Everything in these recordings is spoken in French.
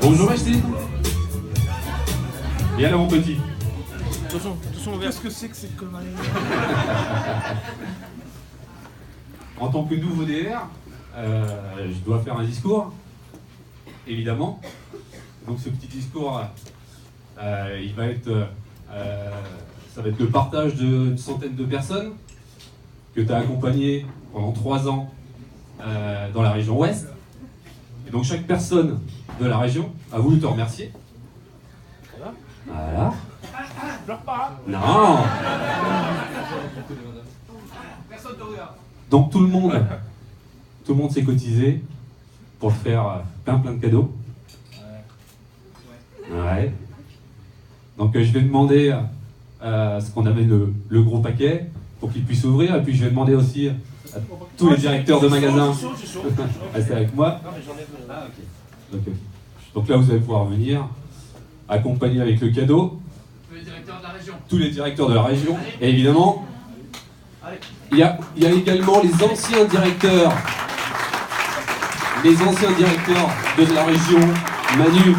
Bonjour Maïté. Viens là mon petit. Attention, Qu'est-ce que c'est que ces conneries? En tant que nouveau DR, je dois faire un discours, évidemment. Donc ce petit discours, il va être, ça va être le partage d'une centaine de personnes que tu as accompagnées pendant 3 ans dans la région Ouest. Et donc chaque personne de la région a voulu te remercier. Voilà. Pleure pas. Non. Personne te regarde. Donc tout le monde s'est cotisé pour faire plein de cadeaux. Ouais. Donc je vais demander ce qu'on amène le gros paquet pour qu'il puisse ouvrir. Et puis je vais demander aussi à tous les directeurs de magasins rester avec moi. Donc là vous allez pouvoir venir accompagner avec le cadeau Tous les directeurs de la région. tous les directeurs de la région. Et évidemment, il y a également les anciens directeurs de la région, Manu.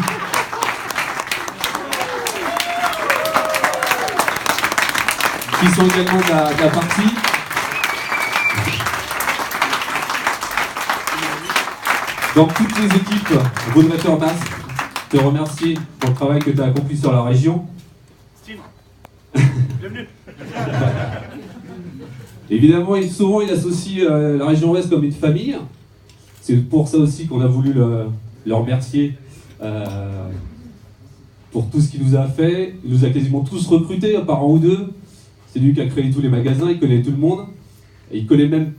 Qui sont également de la partie. Donc toutes les équipes, Vaudreuil Masque, te remercier pour le travail que tu as accompli sur la région. Steve, bienvenue. Évidemment, souvent il associe la région Ouest comme une famille. C'est pour ça aussi qu'on a voulu le remercier pour tout ce qu'il nous a fait. Il nous a quasiment tous recrutés, par an ou deux. C'est lui qui a créé tous les magasins, il connaît tout le monde. Et il connaît même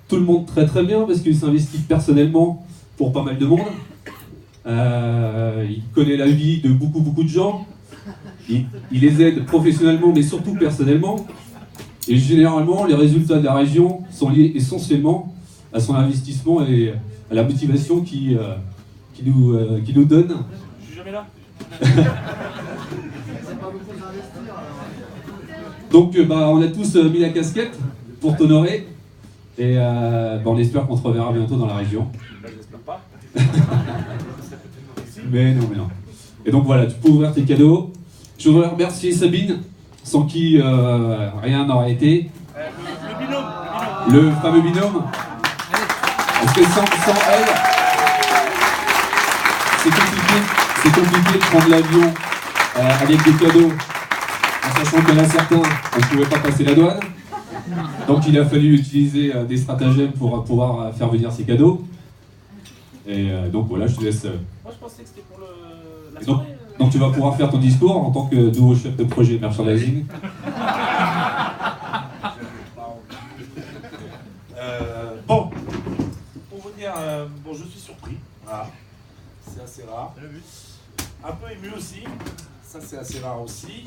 tout le monde très bien parce qu'il s'investit personnellement pour pas mal de monde. Il connaît la vie de beaucoup de gens. Il les aide professionnellement mais surtout personnellement. Et généralement, les résultats de la région sont liés essentiellement à son investissement et à la motivation qu'il nous donne. Je suis jamais là. Donc on a tous mis la casquette pour t'honorer. Et on espère qu'on te reverra bientôt dans la région. Ben, j'espère pas. Mais non. Et donc voilà, tu peux ouvrir tes cadeaux. Je voudrais remercier Sabine, sans qui rien n'aurait été. Le binôme. Le fameux binôme. Parce que sans elle, c'est compliqué de prendre l'avion avec des cadeaux, en sachant qu'il y en a certains, on ne pouvait pas passer la douane. Donc il a fallu utiliser des stratagèmes pour pouvoir faire venir ces cadeaux. Et donc voilà, je te laisse. Moi, je pensais que c'était pour la Donc, soirée. donc tu vas pouvoir faire ton discours en tant que nouveau chef de projet merchandising. Bon, pour vous dire, je suis surpris. Voilà. C'est assez rare. Un peu ému aussi. Ça, c'est assez rare aussi.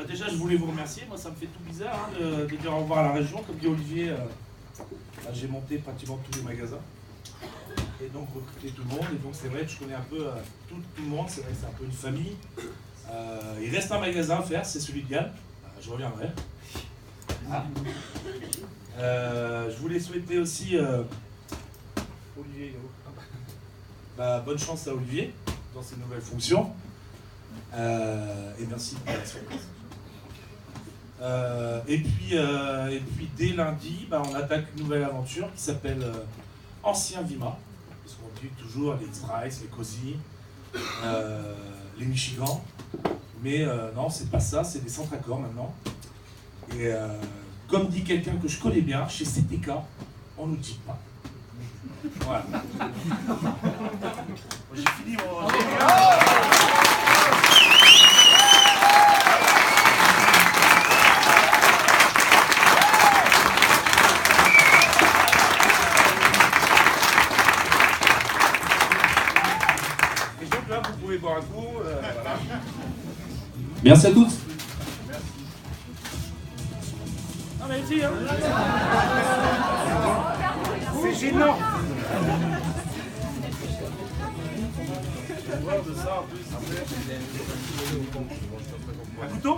Déjà, je voulais vous remercier. Moi, ça me fait tout bizarre de dire au revoir à la région. Comme dit Olivier, j'ai monté pratiquement tous les magasins. Et donc, recruté tout le monde. Et donc, c'est vrai que je connais un peu tout le monde. C'est vrai que c'est un peu une famille. Il reste un magasin à faire, c'est celui de Yann. Je reviendrai. Je voulais souhaiter aussi Olivier, bonne chance à Olivier dans ses nouvelles fonctions. Et merci pour la surprise. Et puis dès lundi, on attaque une nouvelle aventure qui s'appelle Ancien Vima. Parce qu'on dit toujours les X-Price, les Cozy, les Michigan. Mais non, c'est pas ça, c'est des centres accords maintenant. Et comme dit quelqu'un que je connais bien, chez CTK, on nous dit pas. Voilà. J'ai fini mon... Et donc là, vous pouvez boire un coup. Voilà. Merci à tous. Ah mais si, hein. C'est gênant. De ça en plus. Un couteau.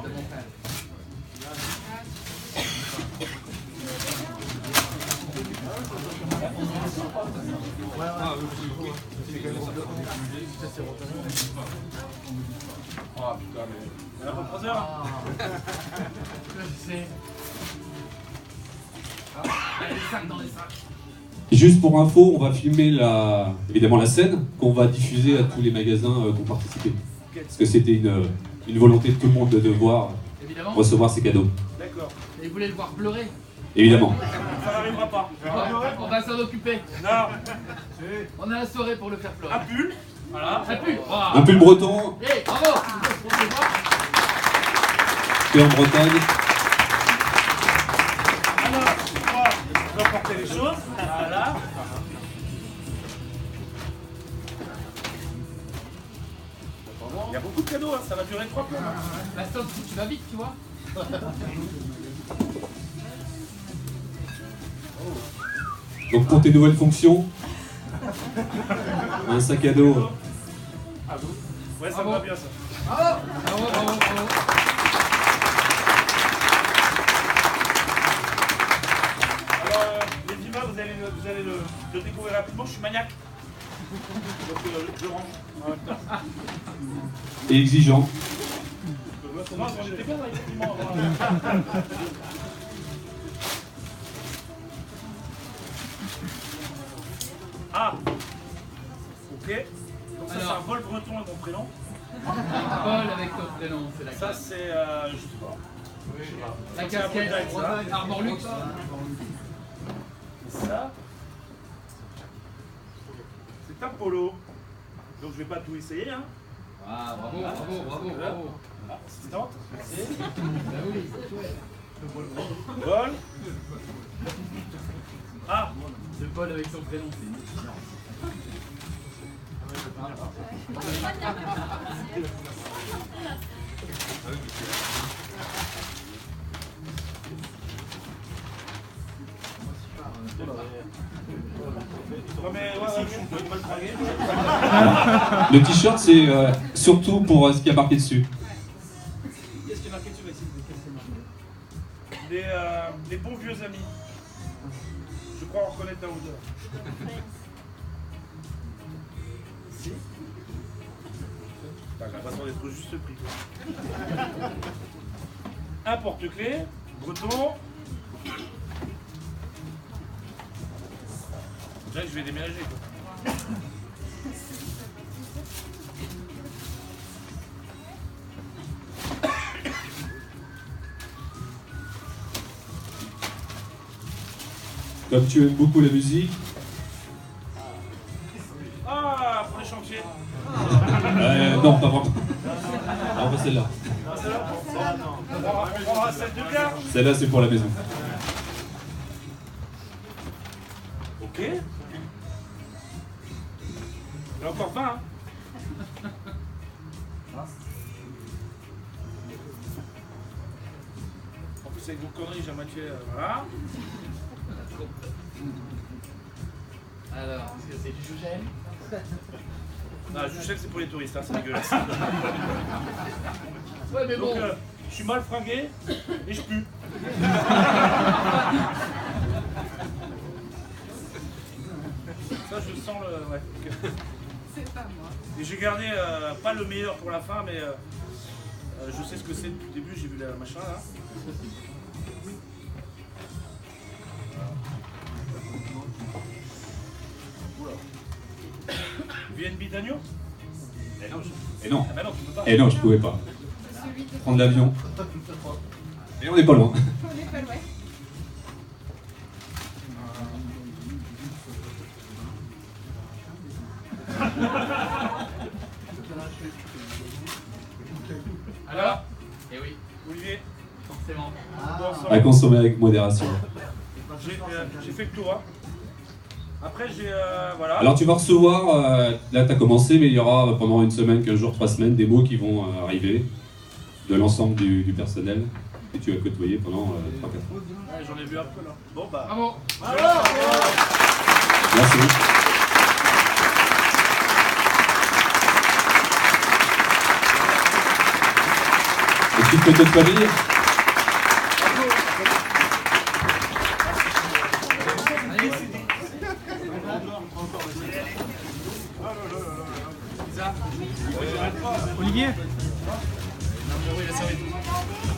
Oh putain, mais. Il y en a pour 3 heures. Je sais. Les sacs dans les sacs. Juste pour info, on va filmer évidemment la scène qu'on va diffuser à tous les magasins qui ont participé. Parce que c'était une volonté de tout le monde de devoir Évidemment. recevoir ces cadeaux. D'accord. Et vous voulez le voir pleurer? Évidemment. Ça n'arrivera pas. On va s'en occuper. Non. On a la soirée pour le faire pleurer. Un pull. Voilà. Un pull. Un pull breton, Hey, bravo. fait en Bretagne. Alors, moi, je dois porter les choses. Voilà. Il y a beaucoup de cadeaux, hein. Ça va durer 3 plombs. La sauce, tu vas vite, tu vois. Donc pour tes nouvelles fonctions, un sac à dos. Ouais, ça me va bien ça. Bravo. Bravo, bravo, bravo. Alors, les Dima, vous allez le découvrir rapidement. Je suis maniaque. Donc, je range en même temps. Et exigeant. Non, j'étais bien là, effectivement. Ah. Ok. Donc ça, c'est un vol breton avec mon prénom. Paul avec ton prénom, c'est la Ça, classe. c'est. Je sais pas. La casquette, Armor Luxe. Et ça. C'est un polo. Donc je vais pas tout essayer, hein. Ah, bravo, bravo, bravo, bravo. Assistante, merci. Bah oui. Vol. Ah. De Paul avec son prénom, c'est une décision. Non mais ouais, je peux pas le draguer. Le t-shirt, c'est surtout pour ce qui a marqué dessus. Qu'est-ce qui est marqué dessus, Maxime? Les bons vieux amis. Je crois en reconnaître la odeur. Si. J'ai l'impression d'être au juste prix. Un porte-clés, breton. Là, je vais déménager. Quoi. Comme tu aimes beaucoup la musique, Ah, pour les chantiers. non, pas vraiment. Alors, pas celle-là. On prendra celle de gare. Celle-là, c'est pour la maison. Ok. Il y a encore 20. Hein. En plus, avec vos conneries, j'ai moitié. Voilà. Alors, est-ce que c'est du Jougel? Non, je sais que c'est pour les touristes, hein, c'est dégueulasse. Ouais, mais bon. Donc, je suis mal fringué et je pue. Ça, je sens le. Ouais, ok. C'est pas moi. Et j'ai gardé pas le meilleur pour la fin, mais je sais ce que c'est depuis le début, j'ai vu la machin là. VNB d'agneau? Et non, Ah bah non, tu peux pas. et non, je pouvais pas. Celui de... Prendre l'avion. Et on n'est pas loin. On est pas loin. Alors? Eh oui, Olivier, forcément. bon sang. À consommer avec modération. J'ai fait le tour. Hein. Après, j'ai. Voilà. Alors tu vas recevoir, là tu as commencé, mais il y aura pendant une semaine, 15 jours, 3 semaines, des mots qui vont arriver de l'ensemble du personnel que tu as côtoyé pendant 3-4 ans. Ouais, j'en ai vu un peu là. Bon bah. Bravo. Merci. Une petite photo de famille. Allez, pizza. Olivier Non, mais oui, la serviette.